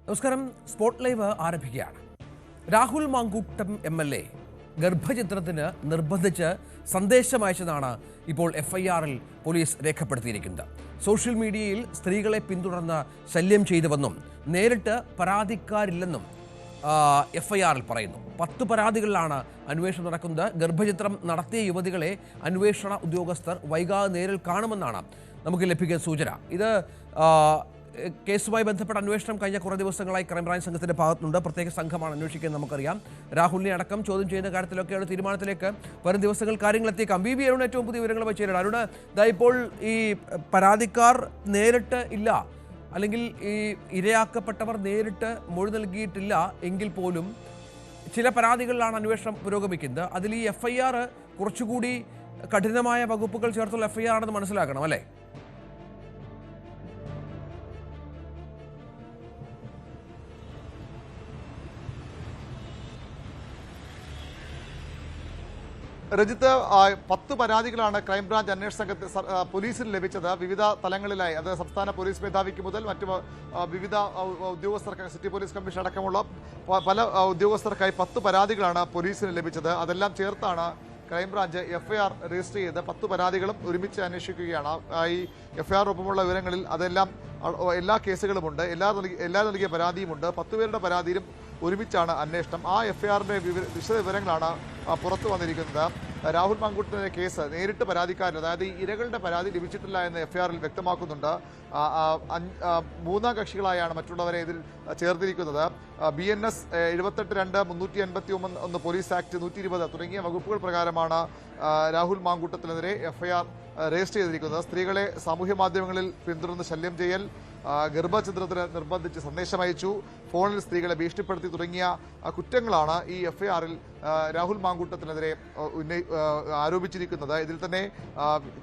നമസ്കാരം. Spot live ആരംഭിക്കുകയാണ്. Rahul Mankoottam MLA ഗർഭചിത്രത്തിന് നിർബന്ധിച്ച് സന്ദേശം അയച്ചതാണ് ഇപ്പോൾ FIR-ൽ പോലീസ് രേഖപ്പെടുത്തിയിരിക്കുന്നത്. സോഷ്യൽ മീഡിയയിൽ സ്ത്രീകളെ പിന്തുടർന്ന് ശല്യം ചെയ്തുവെന്നും നേരിട്ട് പരാതിക്കാരില്ലെന്നും FIR-ൽ പറയുന്നു. 10 പരാതികളിലാണ് അന്വേഷണം നടക്കുന്നത്. ഗർഭചിത്രം നടത്തിയ യുവതികളെ അന്വേഷണ ഉദ്യോഗസ്ഥർ വൈകാതെ നേരിൽ കാണുമെന്നാണ് നമുക്ക് ലഭിക്കുന്ന സൂചന. ഇത് കേസുമായി ബന്ധപ്പെട്ട അന്വേഷണം കഴിഞ്ഞ കുറേ ദിവസങ്ങളായി ക്രൈംബ്രാഞ്ച് സംഘത്തിന്റെ ഭാഗത്തുനിന്നുണ്ട്. പ്രത്യേക സംഘമാണ് അന്വേഷിക്കുന്നത്. നമുക്കറിയാം, രാഹുലിനെ അടക്കം ചോദ്യം ചെയ്യുന്ന കാര്യത്തിലൊക്കെയാണ് തീരുമാനത്തിലേക്ക് വരും ദിവസങ്ങൾ കാര്യങ്ങൾ എത്തിയേക്കാം. VV അരുൺ ഏറ്റവും പുതിയ വിവരങ്ങൾ വെച്ചുതരാണ്. അരുണ്, ഇപ്പോൾ ഈ പരാതിക്കാർ നേരിട്ട് ഇല്ല, അല്ലെങ്കിൽ ഈ ഇരയാക്കപ്പെട്ടവർ നേരിട്ട് മൊഴി നൽകിയിട്ടില്ല എങ്കിൽ പോലും ചില പരാതികളിലാണ് അന്വേഷണം പുരോഗമിക്കുന്നത്. അതിൽ ഈ FIR കുറച്ചുകൂടി കഠിനമായ വകുപ്പുകൾ ചേർത്തുള്ള FIR ആണെന്ന് മനസ്സിലാക്കണം, അല്ലേ? രജിത്ത്, 10 പരാതികളാണ് ക്രൈംബ്രാഞ്ച് അന്വേഷണ സംഘത്തിൽ പോലീസിന് ലഭിച്ചത്. വിവിധ തലങ്ങളിലായി, അത് സംസ്ഥാന പോലീസ് മേധാവിക്ക് മുതൽ മറ്റു വിവിധ ഉദ്യോഗസ്ഥർക്ക്, സിറ്റി പോലീസ് കമ്മീഷൻ അടക്കമുള്ള പല ഉദ്യോഗസ്ഥർക്കായി 10 പരാതികളാണ് പോലീസിന് ലഭിച്ചത്. അതെല്ലാം ചേർത്താണ് ക്രൈംബ്രാഞ്ച് FIR രജിസ്റ്റർ ചെയ്ത് 10 പരാതികളും ഒരുമിച്ച് അന്വേഷിക്കുകയാണ്. ഈ FIR-ഒപ്പമുള്ള വിവരങ്ങളിൽ അതെല്ലാം എല്ലാ കേസുകളുമുണ്ട്, എല്ലാ നൽകിയ പരാതിയുമുണ്ട്. 10 പേരുടെ പരാതിയിലും ഒരുമിച്ചാണ് അന്വേഷണം. ആ FIR-ന്റെ വിശദ വിവരങ്ങളാണ് പുറത്തു വന്നിരിക്കുന്നത്. രാഹുൽ മാങ്കൂട്ടത്തിൻ്റെ കേസ് നേരിട്ട് പരാതിക്കാരൻ, അതായത് ഈ ഇരകളുടെ പരാതി ലഭിച്ചിട്ടില്ല എന്ന് FIR-ൽ വ്യക്തമാക്കുന്നുണ്ട്. 3 കക്ഷികളായാണ് മറ്റുള്ളവരെ ഇതിൽ ചേർത്തിരിക്കുന്നത്. BNS 78(2), 381 പോലീസ് ആക്ട് 120 തുടങ്ങിയ വകുപ്പുകൾ പ്രകാരമാണ് രാഹുൽ മാങ്കൂട്ടത്തിനെതിരെ FIR രജിസ്റ്റർ ചെയ്തിരിക്കുന്നത്. സ്ത്രീകളെ സാമൂഹ്യ മാധ്യമങ്ങളിൽ പിന്തുടർന്ന് ശല്യം ചെയ്യൽ, ഗർഭചിത്രത്തിന് നിർബന്ധിച്ച് സന്ദേശമയച്ചു, ഫോണിൽ സ്ത്രീകളെ ഭീഷണിപ്പെടുത്തി തുടങ്ങിയ കുറ്റങ്ങളാണ് ഈ FIR-ൽ രാഹുൽ മാങ്കൂട്ടത്തിനെതിരെ ആരോപിച്ചിരിക്കുന്നത്. ഇതിൽ തന്നെ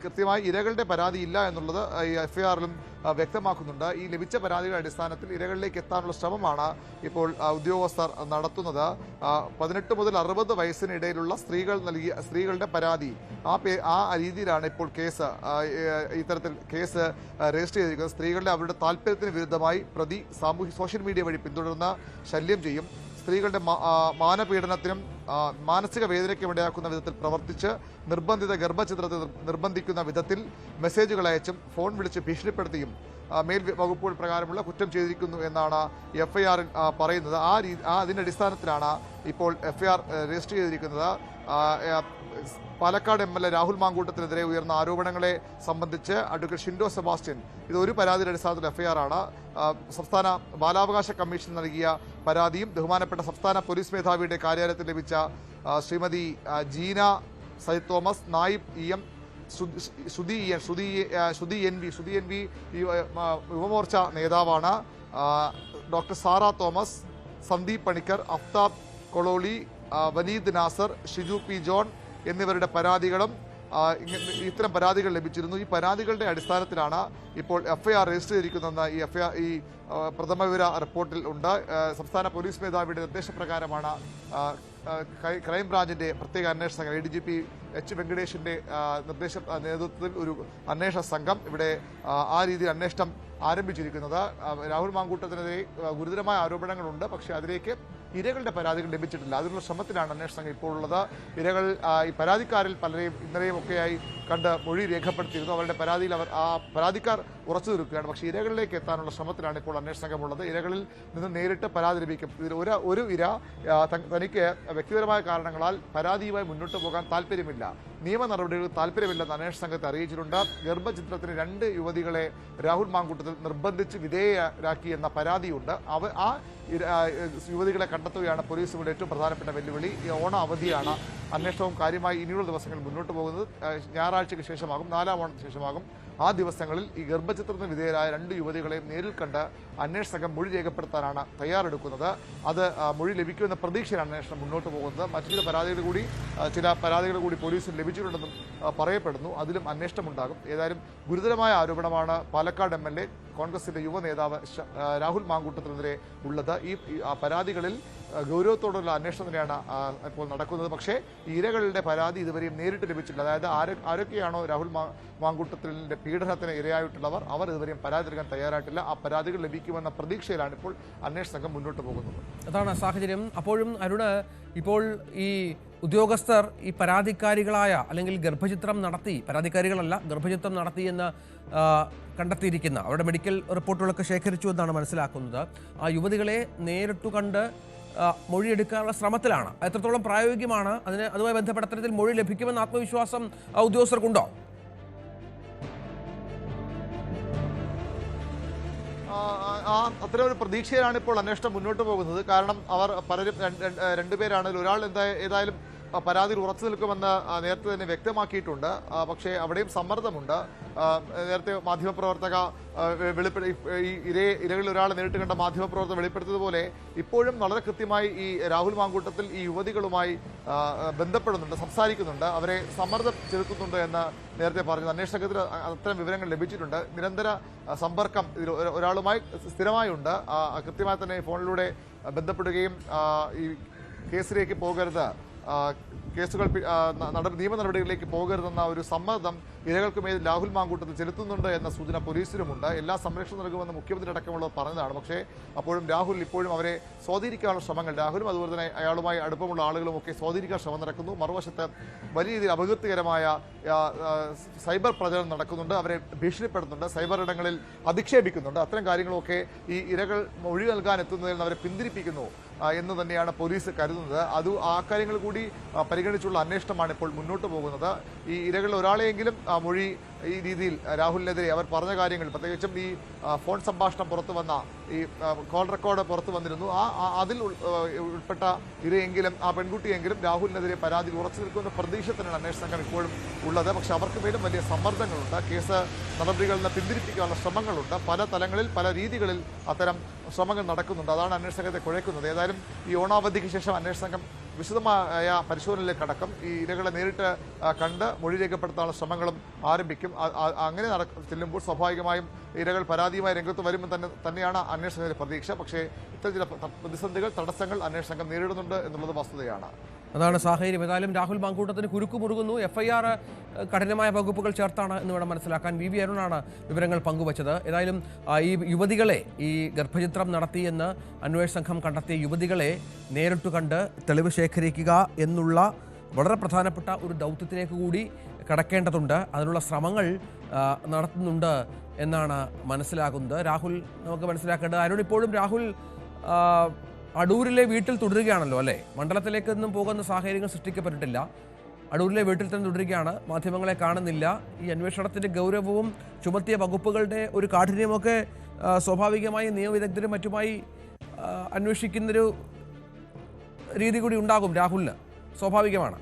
കൃത്യമായി ഇരകളുടെ പരാതി ഇല്ല എന്നുള്ളത് ഈ FIR-ലും വ്യക്തമാക്കുന്നുണ്ട്. ഈ ലഭിച്ച പരാതിയുടെ അടിസ്ഥാനത്തിൽ ഇരകളിലേക്ക് എത്താനുള്ള ശ്രമമാണ് ഇപ്പോൾ ഉദ്യോഗസ്ഥർ നടത്തുന്നത്. 18 മുതൽ 60 വയസ്സിനിടയിലുള്ള സ്ത്രീകളുടെ പരാതി, ആ രീതിയിലാണ് ഇപ്പോൾ ഇത്തരത്തിൽ കേസ് രജിസ്റ്റർ ചെയ്തിരിക്കുന്നത്. സ്ത്രീകളുടെ അവരുടെ താല്പര്യത്തിന് വിരുദ്ധമായി പ്രതി സോഷ്യൽ മീഡിയ വഴി പിന്തുടർന്ന് ശല്യം ചെയ്യും, സ്ത്രീകളുടെ മാനപീഡനത്തിനും മാനസിക വേദനയ്ക്കും ഇടയാക്കുന്ന വിധത്തിൽ പ്രവർത്തിച്ച് നിർബന്ധിത ഗർഭചിത്രത്തെ നിർബന്ധിക്കുന്ന വിധത്തിൽ മെസ്സേജുകൾ അയച്ചും ഫോൺ വിളിച്ച് ഭീഷണിപ്പെടുത്തിയും മേൽ വകുപ്പുകൾ പ്രകാരമുള്ള കുറ്റം ചെയ്തിരിക്കുന്നു എന്നാണ് FIR-ൽ പറയുന്നത്. അതിൻ്റെ അടിസ്ഥാനത്തിലാണ് ഇപ്പോൾ FIR രജിസ്റ്റർ ചെയ്തിരിക്കുന്നത്. പാലക്കാട് MLA രാഹുൽ മാങ്കൂട്ടത്തിനെതിരെ ഉയർന്ന ആരോപണങ്ങളെ സംബന്ധിച്ച് അഡ്വക്കേറ്റ് ഷിൻഡോ സെബാസ്റ്റ്യൻ, ഇത് ഒരു പരാതിയുടെ അടിസ്ഥാനത്തിൽ FIR ആണ്. സംസ്ഥാന ബാലാവകാശ കമ്മീഷൻ നൽകിയ പരാതിയും ബഹുമാനപ്പെട്ട സംസ്ഥാന പോലീസ് മേധാവിയുടെ കാര്യാലയത്തിൽ ലഭിച്ച Shrimati Jeena Sayyid Thomas, Naib EM, Shruti NV Yuvamorcha നേതാവാണ്, doctor Sarah Thomas, Sandeep Panicker, Aftab Kololi, Vaneed Nasar, Shiju P. John എന്നിവരുടെ പരാതികളും ഇത്തരം പരാതികൾ ലഭിച്ചിരുന്നു. ഈ പരാതികളുടെ അടിസ്ഥാനത്തിലാണ് ഇപ്പോൾ FIR രജിസ്റ്റർ ചെയ്തിരിക്കുന്നതെന്ന് ഈ പ്രഥമ വിവര റിപ്പോർട്ടിൽ ഉണ്ട്. സംസ്ഥാന പോലീസ് മേധാവിയുടെ നിർദ്ദേശപ്രകാരമാണ് ക്രൈംബ്രാഞ്ചിന്റെ പ്രത്യേക അന്വേഷണ സംഘം, ADGP H. വെങ്കടേഷിന്റെ നേതൃത്വത്തിൽ ഒരു അന്വേഷണ സംഘം ഇവിടെ ആ രീതിയിൽ അന്വേഷണം ആരംഭിച്ചിരിക്കുന്നത്. രാഹുൽ മാങ്കൂട്ടത്തിനെതിരെ ഗുരുതരമായ ആരോപണങ്ങളുണ്ട്, പക്ഷേ അതിലേക്ക് ഇരകളുടെ പരാതികൾ ലഭിച്ചിട്ടില്ല. അതിനുള്ള ശ്രമത്തിലാണ് അന്വേഷണ സംഘം ഇപ്പോൾ ഉള്ളത്. ഇരകൾ ഈ പരാതിക്കാരിൽ പലരെയും ഇന്നലെയും ഒക്കെയായി കണ്ട് മൊഴി രേഖപ്പെടുത്തിയിരുന്നു. അവരുടെ പരാതിയിൽ പരാതിക്കാർ ഉറച്ചു നിൽക്കുകയാണ്. പക്ഷേ ഇരകളിലേക്ക് എത്താനുള്ള ശ്രമത്തിലാണ് ഇപ്പോൾ അന്വേഷണ സംഘമുള്ളത്. ഇരകളിൽ നിന്ന് നേരിട്ട് പരാതി ലഭിക്കും. ഇതിൽ ഒരു ഇര തനിക്ക് വ്യക്തിപരമായ കാരണങ്ങളാൽ പരാതിയുമായി മുന്നോട്ട് പോകാൻ താല്പര്യമില്ല, നിയമ നടപടികൾ താല്പര്യമില്ലെന്ന് അന്വേഷണ സംഘത്തെ അറിയിച്ചിട്ടുണ്ട്. ഗർഭചിത്രത്തിന് 2 യുവതികളെ രാഹുൽ മാങ്കൂട്ടത്തിൽ നിർബന്ധിച്ച് വിധേയരാക്കി എന്ന പരാതിയുണ്ട്. ആ യുവതികളെ കണ്ടെത്തുകയാണ് പോലീസുകളുടെ ഏറ്റവും പ്രധാനപ്പെട്ട വെല്ലുവിളി. ഈ ഓണ അവധിയാണ്. അന്വേഷണവും കാര്യമായി ഇനിയുള്ള ദിവസങ്ങളിൽ മുന്നോട്ട് പോകുന്നത് ഞായറാഴ്ചയ്ക്ക് ശേഷമാകും, 4ാം ഓണത്തിന് ശേഷമാകും. ആ ദിവസങ്ങളിൽ ഈ ഗർഭചിത്രത്തിന് വിധേയരായ 2 യുവതികളെയും നേരിൽ കണ്ട് അന്വേഷണ സംഘം മൊഴി രേഖപ്പെടുത്താനാണ് തയ്യാറെടുക്കുന്നത്. അത് മൊഴി ലഭിക്കുമെന്ന പ്രതീക്ഷയാണ് അന്വേഷണം മുന്നോട്ട് പോകുന്നത്. മറ്റു ചില പരാതികൾ കൂടി പോലീസിന് ലഭിച്ചിട്ടുണ്ടെന്നും പറയപ്പെടുന്നു. അതിലും അന്വേഷണം ഉണ്ടാകും. ഏതായാലും ഗുരുതരമായ ആരോപണമാണ് പാലക്കാട് MLA കോൺഗ്രസിന്റെ യുവ നേതാവ് രാഹുൽ മാങ്കൂട്ടത്തിനെതിരെ ഉള്ളത്. ഈ പരാതികളിൽ ഗൗരവത്തോടുള്ള അന്വേഷണം തന്നെയാണ് ഇപ്പോൾ നടക്കുന്നത്. പക്ഷേ ഇരകളുടെ പരാതി ഇതുവരെയും നേരിട്ട് ലഭിച്ചിട്ടില്ല. അതായത് ആരൊക്കെയാണോ രാഹുൽ മാങ്കൂട്ടത്തിലിന്റെ പീഡനത്തിന് ഇരയായിട്ടുള്ളവർ, അവർ ഇതുവരെയും പരാതി നൽകാൻ തയ്യാറായിട്ടില്ല. ആ പരാതികൾ ലഭിക്കുമെന്ന പ്രതീക്ഷയിലാണ് ഇപ്പോൾ അന്വേഷണ സംഘം മുന്നോട്ട് പോകുന്നത്. അതാണ് സാഹചര്യം. അപ്പോഴും അരുണ്, ഇപ്പോൾ ഈ ഉദ്യോഗസ്ഥർ ഈ പരാതിക്കാരികളായ അല്ലെങ്കിൽ ഗർഭചിത്രം നടത്തി, പരാതിക്കാരികളല്ല ഗർഭചിത്രം നടത്തി എന്ന് കണ്ടെത്തിയിരിക്കുന്ന അവരുടെ മെഡിക്കൽ റിപ്പോർട്ടുകളൊക്കെ ശേഖരിച്ചു എന്നാണ് മനസ്സിലാക്കുന്നത്. ആ യുവതികളെ നേരിട്ടു കണ്ട് മൊഴിയെടുക്കാനുള്ള ശ്രമത്തിലാണ്. എത്രത്തോളം പ്രായോഗികമാണ് അതുമായി ബന്ധപ്പെട്ട തരത്തിൽ മൊഴി ലഭിക്കുമെന്ന ആത്മവിശ്വാസം ഉദ്യോഗസ്ഥർക്കുണ്ടോ? അത്തരം ഒരു പ്രതീക്ഷയിലാണ് ഇപ്പോൾ അന്വേഷണം മുന്നോട്ട് പോകുന്നത്. കാരണം അവർ പലരും രണ്ടുപേരാണ്. ഒരാൾ ഏതായാലും പരാതിയിൽ ഉറച്ചു നിൽക്കുമെന്ന് നേരത്തെ തന്നെ വ്യക്തമാക്കിയിട്ടുണ്ട്. പക്ഷേ അവിടെയും സമ്മർദ്ദമുണ്ട്. നേരത്തെ മാധ്യമപ്രവർത്തക ഈ ഇരകളിൽ ഒരാളെ നേരിട്ട് കണ്ട മാധ്യമപ്രവർത്തകർ വെളിപ്പെടുത്തിയതുപോലെ ഇപ്പോഴും വളരെ കൃത്യമായി ഈ രാഹുൽ മാങ്കൂട്ടത്തിൽ ഈ യുവതികളുമായി ബന്ധപ്പെടുന്നുണ്ട്, സംസാരിക്കുന്നുണ്ട്, അവരെ സമ്മർദ്ദം ചെലുത്തുന്നുണ്ട് എന്ന് നേരത്തെ പറഞ്ഞു. അന്വേഷണ സംഘത്തിന് അത്തരം വിവരങ്ങൾ ലഭിച്ചിട്ടുണ്ട്. നിരന്തര സമ്പർക്കം ഇതിൽ ഒരാളുമായി സ്ഥിരമായി ഉണ്ട്. കൃത്യമായി തന്നെ ഫോണിലൂടെ ബന്ധപ്പെടുകയും ഈ കേസിലേക്ക് പോകരുത്, കേസുകൾ നിയമ നടപടികളിലേക്ക് പോകരുതെന്ന ഒരു സമ്മർദ്ദം ഇരകൾക്ക് മേൽ രാഹുൽ മാങ്കൂട്ടത്തിൽ ചെലുത്തുന്നുണ്ട് എന്ന സൂചന പോലീസിനുമുണ്ട്. എല്ലാ സംരക്ഷണം നൽകുമെന്ന് മുഖ്യമന്ത്രി അടക്കമുള്ളത് പറഞ്ഞതാണ്. പക്ഷേ അപ്പോഴും രാഹുൽ ഇപ്പോഴും അവരെ സ്വാധീനിക്കാനുള്ള ശ്രമങ്ങൾ, രാഹുലും അതുപോലെ തന്നെ അയാളുമായി അടുപ്പമുള്ള ആളുകളും ഒക്കെ സ്വാധീനിക്കാൻ ശ്രമം നടക്കുന്നു. മറുവശത്ത് വലിയ രീതിയിൽ അപകീർത്തികരമായ സൈബർ പ്രചരണം നടക്കുന്നുണ്ട്. അവരെ ഭീഷണിപ്പെടുത്തുന്നുണ്ട്, സൈബർ ഇടങ്ങളിൽ അധിക്ഷേപിക്കുന്നുണ്ട്. അത്തരം കാര്യങ്ങളൊക്കെ ഈ ഇരകൾ മൊഴി നൽകാൻ എത്തുന്നതിൽ നിന്ന് അവരെ പിന്തിരിപ്പിക്കുന്നു എന്ന് തന്നെയാണ് പോലീസ് കരുതുന്നത്. ആ കാര്യങ്ങൾ കൂടി പരിഗണിച്ചുള്ള അന്വേഷണമാണ് ഇപ്പോൾ മുന്നോട്ട് പോകുന്നത്. ഈ ഇരകളിൽ ഒരാളെയെങ്കിലും മൊഴി ഈ രീതിയിൽ രാഹുലിനെതിരെ അവർ പറഞ്ഞ കാര്യങ്ങൾ, പ്രത്യേകിച്ചും ഈ ഫോൺ സംഭാഷണം പുറത്തു വന്ന ഈ കോൾ റെക്കോർഡ് പുറത്തു വന്നിരുന്നു, അതിൽ ഉൾപ്പെട്ട ഇരയെങ്കിലും ആ പെൺകുട്ടിയെങ്കിലും രാഹുലിനെതിരെ പരാതി ഉറച്ചു നിൽക്കുന്ന പ്രതീക്ഷ തന്നെയാണ് അന്വേഷണ സംഘം ഇപ്പോഴും ഉള്ളത്. പക്ഷെ അവർക്ക് മേലും വലിയ സമ്മർദ്ദങ്ങളുണ്ട്. കേസ് നടപടികളിൽ നിന്ന് പിന്തിരിപ്പിക്കാനുള്ള ശ്രമങ്ങളുണ്ട്. പല തലങ്ങളിൽ പല രീതികളിൽ അത്തരം ശ്രമങ്ങൾ നടക്കുന്നുണ്ട്. അതാണ് അന്വേഷണ സംഘത്തെ കുഴക്കുന്നത്. ഏതായാലും ഈ ഓണാവധിക്ക് ശേഷം അന്വേഷണ സംഘം വിശദമായ പരിശോധനയിലേക്ക് അടക്കം ഈ ഇരകളെ നേരിട്ട് കണ്ട് മൊഴി രേഖപ്പെടുത്താനുള്ള ശ്രമങ്ങളും ആരംഭിക്കും. അങ്ങനെ ചെല്ലുമ്പോൾ സ്വാഭാവികമായും ഇരകൾ പരാതിയുമായി രംഗത്ത് വരുമ്പോൾ തന്നെയാണ് അന്വേഷണത്തിന്റെ പ്രതീക്ഷ. പക്ഷേ ഇത്തരം ചില പ്രതിസന്ധികൾ, തടസ്സങ്ങൾ അന്വേഷണ സംഘം നേരിടുന്നുണ്ട് എന്നുള്ളത് വസ്തുതയാണ്. അതാണ് സാഹചര്യം. ഏതായാലും രാഹുൽ മാങ്കൂട്ടത്തിന് കുരുക്ക് മുറുകുന്നു. FIR കഠിനമായ വകുപ്പുകൾ ചേർത്താണ് എന്ന് വേണം മനസ്സിലാക്കാൻ. VV അരുണാണ് വിവരങ്ങൾ പങ്കുവച്ചത്. ഏതായാലും ഈ യുവതികളെ, ഈ ഗർഭചിത്രം നടത്തിയെന്ന് അന്വേഷണ സംഘം കണ്ടെത്തിയ യുവതികളെ നേരിട്ട് കണ്ട് തെളിവ് ശേഖരിക്കുക എന്നുള്ള വളരെ പ്രധാനപ്പെട്ട ഒരു ദൗത്യത്തിലേക്ക് കൂടി കടക്കേണ്ടതുണ്ട്. അതിനുള്ള ശ്രമങ്ങൾ നടത്തുന്നുണ്ട് എന്നാണ് മനസ്സിലാകുന്നത്. രാഹുൽ നമുക്ക് മനസ്സിലാക്കേണ്ടത്, അരുൺ ഇപ്പോഴും രാഹുൽ അടൂരിലെ വീട്ടിൽ തുടരുകയാണല്ലോ അല്ലേ? മണ്ഡലത്തിലേക്കൊന്നും പോകുന്ന സാഹചര്യങ്ങൾ സൃഷ്ടിക്കപ്പെട്ടിട്ടില്ല. അടൂരിലെ വീട്ടിൽ തന്നെ തുടരുകയാണ്. മാധ്യമങ്ങളെ കാണുന്നില്ല. ഈ അന്വേഷണത്തിന്റെ ഗൗരവവും ചുമത്തിയ വകുപ്പുകളുടെ ഒരു കാഠിന്യമൊക്കെ സ്വാഭാവികമായി നിയമവിദഗ്ധരും മറ്റുമായി അന്വേഷിക്കുന്നൊരു രീതി കൂടി ഉണ്ടാകും രാഹുലിന്. സ്വാഭാവികമാണ്.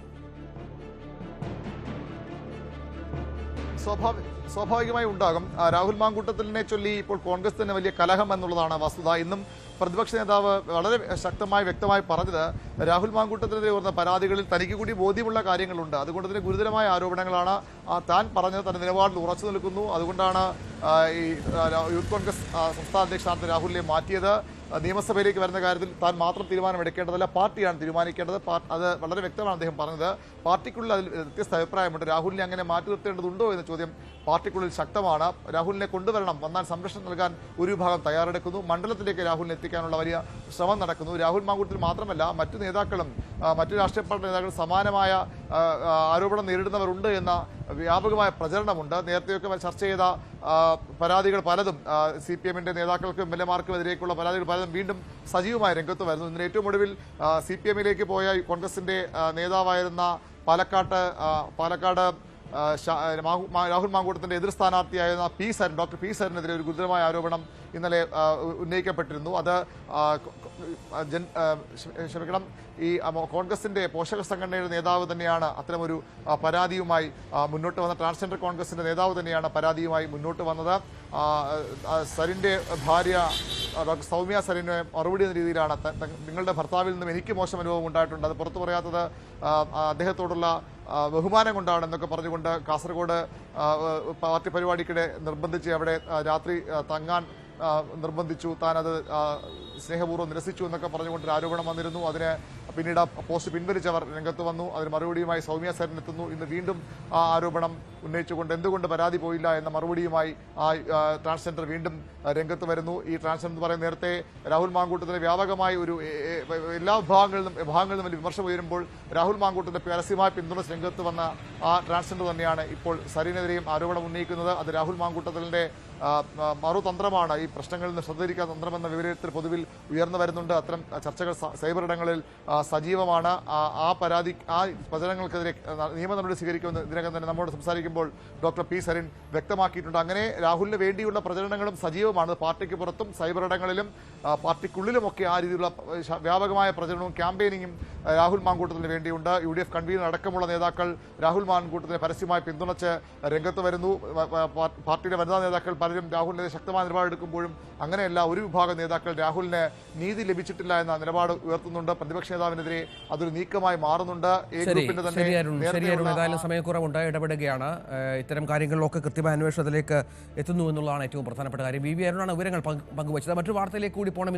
സ്വാഭാവികമായി ഉണ്ടാകും. രാഹുൽ മാങ്കൂട്ടത്തിലിനെ ചൊല്ലി ഇപ്പോൾ കോൺഗ്രസ് തന്നെ വലിയ കലഹം എന്നുള്ളതാണ് വസ്തുത. ഇന്നും പ്രതിപക്ഷ നേതാവ് വളരെ ശക്തമായി വ്യക്തമായി പറഞ്ഞത് രാഹുൽ മാങ്കൂട്ടത്തിനെതിരെ വരുന്ന പരാതികളിൽ തനിക്ക് കൂടി ബോധ്യമുള്ള കാര്യങ്ങളുണ്ട്. അതുകൊണ്ട് തന്നെ ഗുരുതരമായ ആരോപണങ്ങളാണ് താൻ പറഞ്ഞത്. തന്റെ നിലപാടിൽ ഉറച്ചു നിൽക്കുന്നു. അതുകൊണ്ടാണ് ഈ യൂത്ത് കോൺഗ്രസ് സംസ്ഥാന അധ്യക്ഷ സ്ഥാനത്ത് രാഹുലിനെ മാറ്റിയത്. നിയമസഭയിലേക്ക് വരുന്ന കാര്യത്തിൽ താൻ മാത്രം തീരുമാനമെടുക്കേണ്ടതല്ല, പാർട്ടിയാണ് തീരുമാനിക്കേണ്ടത്. അത് വളരെ വ്യക്തമാണ് അദ്ദേഹം പറഞ്ഞത്. പാർട്ടിക്കുള്ളിൽ അതിൽ വ്യത്യസ്ത അഭിപ്രായമുണ്ട്. രാഹുലിനെ അങ്ങനെ മാറ്റി നിർത്തേണ്ടതുണ്ടോ എന്ന ചോദ്യം പാർട്ടിക്കുള്ളിൽ ശക്തമാണ്. രാഹുലിനെ കൊണ്ടുവരണം, വന്നാൽ സംരക്ഷണം നൽകാൻ ഒരു വിഭാഗം തയ്യാറെടുക്കുന്നു. മണ്ഡലത്തിലേക്ക് രാഹുലിനെ എത്തിക്കാനുള്ള വലിയ ശ്രമം നടക്കുന്നു. രാഹുൽ മാങ്കൂട്ടത്തിൽ മാത്രമല്ല, മറ്റു നേതാക്കളും മറ്റു രാഷ്ട്രീയ പാർട്ടി നേതാക്കളും സമാനമായ ആരോപണം നേരിടുന്നവരുണ്ട് എന്ന വ്യാപകമായ പ്രചരണമുണ്ട്. നേരത്തെയൊക്കെ ചർച്ച ചെയ്ത പരാതികൾ പലതും CPM-ന്റെ നേതാക്കൾക്കും MLA-മാർക്കും എതിരേക്കുള്ള പരാതികൾ പലതും വീണ്ടും സജീവമായി രംഗത്ത് വരുന്നു. ഇതിന് ഏറ്റവും ഒടുവിൽ CPM-ലേക്ക് പോയ കോൺഗ്രസിന്റെ നേതാവായിരുന്ന പാലക്കാട് രാഹുൽ മാങ്കൂട്ടത്തിന്റെ എതിർ സ്ഥാനാർത്ഥിയായിരുന്ന ഡോക്ടർ പി സരനെതിരെ ഒരു ഗുരുതരമായ ആരോപണം ഇന്നലെ ഉന്നയിക്കപ്പെട്ടിരുന്നു. അത് ഈ കോൺഗ്രസിന്റെ പോഷക സംഘടനയുടെ നേതാവ് തന്നെയാണ് അത്തരമൊരു പരാതിയുമായി മുന്നോട്ട് വന്ന. ട്രാൻസ്ജെൻഡർ കോൺഗ്രസിന്റെ നേതാവ് തന്നെയാണ് പരാതിയുമായി മുന്നോട്ട് വന്നത്. സരിന്റെ ഭാര്യ ഡോക്ടർ സൗമ്യ സരിന് മറുപടി എന്ന രീതിയിലാണ് നിങ്ങളുടെ ഭർത്താവിൽ നിന്നും എനിക്ക് മോശം അനുഭവം ഉണ്ടായിട്ടുണ്ട്, അത് പുറത്തു പറയാത്തത് അദ്ദേഹത്തോടുള്ള ബഹുമാനം കൊണ്ടാണെന്നൊക്കെ പറഞ്ഞുകൊണ്ട് കാസർഗോഡ് പാർട്ടി പരിപാടിക്കിടെ നിർബന്ധിച്ച് അവിടെ രാത്രി തങ്ങാൻ നിർബന്ധിച്ചു, താനത് സ്നേഹപൂർവ്വം നിരസിച്ചു എന്നൊക്കെ പറഞ്ഞുകൊണ്ടൊരു ആരോപണം വന്നിരുന്നു. അതിന് പിന്നീട് ആ പോസ്റ്റ് പിൻവലിച്ചവർ രംഗത്ത് വന്നു. അതിന് മറുപടിയുമായി സൗമ്യ സരൻ എത്തുന്നു. ഇന്ന് വീണ്ടും ആ ആരോപണം ഉന്നയിച്ചുകൊണ്ട് എന്തുകൊണ്ട് പരാതി പോയില്ല എന്ന മറുപടിയുമായി ആ ട്രാൻസ്ജെൻഡർ വീണ്ടും രംഗത്ത് വരുന്നു. ഈ ട്രാൻസ്ജെൻഡർ എന്ന് പറയുന്നത് നേരത്തെ രാഹുൽ മാങ്കൂട്ടത്തിന് വ്യാപകമായി ഒരു എല്ലാ വിഭാഗങ്ങളിലും വലിയ വിമർശനം ഉയരുമ്പോൾ രാഹുൽ മാങ്കൂട്ടത്തിന്റെ പരസ്യമായി പിന്തുണച്ച് രംഗത്ത് വന്ന ആ ട്രാൻസ്ജെൻഡർ തന്നെയാണ് ഇപ്പോൾ സരിനെതിരെയും ആരോപണം ഉന്നയിക്കുന്നത്. അത് രാഹുൽ മാങ്കൂട്ടത്തിന്റെ മറുതന്ത്രമാണ്, ഈ പ്രശ്നങ്ങളിൽ നിന്ന് ശ്രദ്ധയിരിക്കാൻ തന്ത്രമെന്ന വിവരത്തിൽ പൊതുവിൽ ഉയർന്നു വരുന്നുണ്ട്. അത്തരം ചർച്ചകൾ സൈബർ ഇടങ്ങളിൽ സജീവമാണ്. ആ പ്രചരണങ്ങൾക്കെതിരെ നിയമ നടപടി സ്വീകരിക്കുമെന്ന് ഇതിനകം തന്നെ നമ്മോട് സംസാരിക്കുമ്പോൾ ഡോക്ടർ പി സരിൻ വ്യക്തമാക്കിയിട്ടുണ്ട്. അങ്ങനെ രാഹുലിന് വേണ്ടിയുള്ള പ്രചരണങ്ങളും സജീവമാണ്. പാർട്ടിക്ക് പുറത്തും സൈബർ ഇടങ്ങളിലും പാർട്ടിക്കുള്ളിലുമൊക്കെ ആ രീതിയിലുള്ള വ്യാപകമായ പ്രചരണവും ക്യാമ്പയിനിങ്ങും രാഹുൽ മാങ്കൂട്ടത്തിന് വേണ്ടിയുണ്ട്. UDF കൺവീനർ അടക്കമുള്ള നേതാക്കൾ രാഹുൽ മാങ്കൂട്ടത്തിനെ പരസ്യമായി പിന്തുണച്ച് രംഗത്ത് വരുന്നു. പാർട്ടിയുടെ വനിതാ നേതാക്കൾ പലരും രാഹുലിനെതിരെ ശക്തമായ നിലപാടെടുക്കുമ്പോഴും അങ്ങനെയല്ല, ഒരു വിഭാഗം നേതാക്കൾ രാഹുലിന് നീതി ലഭിച്ചിട്ടില്ല എന്ന നിലപാട് ഉയർത്തുന്നുണ്ട്. പ്രതിപക്ഷ നേതാവിനെതിരെ അതൊരു നീക്കമായി മാറുന്നുണ്ട്. ഏതായാലും സമയക്കുറവുണ്ട്, ഇടപെടുകയാണ്. ഇത്തരം കാര്യങ്ങളിലൊക്കെ കൃത്യമായ അന്വേഷണത്തിലേക്ക് എത്തുന്നു എന്നുള്ളതാണ് ഏറ്റവും പ്രധാനപ്പെട്ട കാര്യം. വി അരുണാണ് വിവരങ്ങൾ പങ്കുവച്ചത്. മറ്റൊരു വാർത്തയിലേക്ക് കൂടി പോകണം.